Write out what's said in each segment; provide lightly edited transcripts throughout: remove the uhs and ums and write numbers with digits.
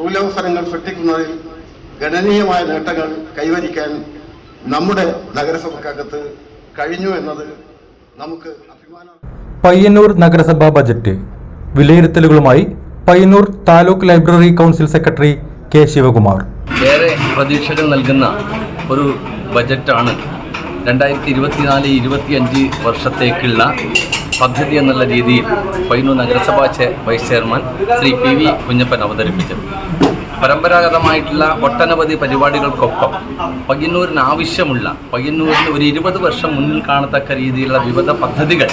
തൊഴിലവസരങ്ങൾ സൃഷ്ടിക്കുന്നതിൽ ഗണനീയമായ നേട്ടങ്ങൾ കൈവരിക്കാൻ നമ്മുടെ നഗരസഭക്കകത്ത് കഴിഞ്ഞു എന്നത് നമുക്ക് അഭിമാനം. പയ്യന്നൂർ നഗരസഭാ ബജറ്റ് വിലയിരുത്തലുകളുമായി Payyanur taluk library council secretary K Sivakumar. ഏറെ പ്രതീക്ഷകൾ നൽകുന്ന ഒരു ബജറ്റാണ് 2024-25 വർഷത്തേക്കുള്ള പദ്ധതി എന്നുള്ള രീതിയിൽ പയ്യന്നൂർ നഗരസഭാ vice chairman Shri PV Kunhappan അവതരിപ്പിച്ചത്. പരമ്പരാഗതമായിട്ടുള്ള ഒട്ടനവധി പരിപാടികൾക്കൊപ്പം പയ്യന്നൂരിന് ആവശ്യമുള്ള പയ്യന്നൂരിന് ഒരു 20 വർഷം മുന്നിൽ കാണത്തക്ക രീതിയിലുള്ള വിവിധ പദ്ധതികൾ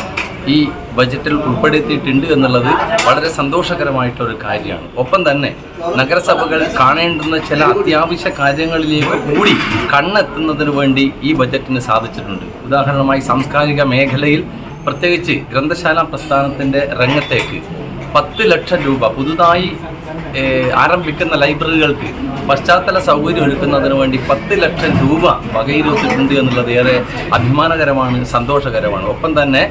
ഈ ബജറ്റിൽ ഉൾപ്പെടുത്തിയിട്ടുണ്ട് എന്നുള്ളത് വളരെ സന്തോഷകരമായിട്ടൊരു കാര്യമാണ്. ഒപ്പം തന്നെ നഗരസഭകൾ കാണേണ്ടുന്ന ചില അത്യാവശ്യ കാര്യങ്ങളിലേക്ക് കൂടി കണ്ണെത്തുന്നതിന് വേണ്ടി ഈ ബജറ്റിന് സാധിച്ചിട്ടുണ്ട്. ഉദാഹരണമായി സാംസ്കാരിക മേഖലയിൽ പ്രത്യേകിച്ച് ഗ്രന്ഥശാല പ്രസ്ഥാനത്തിൻ്റെ രംഗത്തേക്ക് 10 ലക്ഷം രൂപ പുതുതായി ആരംഭിക്കുന്ന ലൈബ്രറികൾക്ക് പശ്ചാത്തല സൗകര്യം ഒരുക്കുന്നതിന് വേണ്ടി 10 ലക്ഷം രൂപ വകയിരുത്തിയിട്ടുണ്ട് എന്നുള്ളത് ഏറെ അഭിമാനകരമാണ്, സന്തോഷകരമാണ്. ഒപ്പം തന്നെ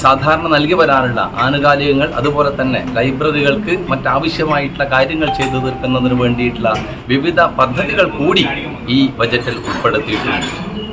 സാധാരണ നൽകി വരാനുള്ള ആനുകാലികങ്ങൾ, അതുപോലെ തന്നെ ലൈബ്രറികൾക്ക് മറ്റാവശ്യമായിട്ടുള്ള കാര്യങ്ങൾ ചെയ്തു തീർക്കുന്നതിന് വേണ്ടിയിട്ടുള്ള വിവിധ പദ്ധതികൾ കൂടി ഈ ബജറ്റിൽ ഉൾപ്പെടുത്തിയിട്ടുണ്ട്.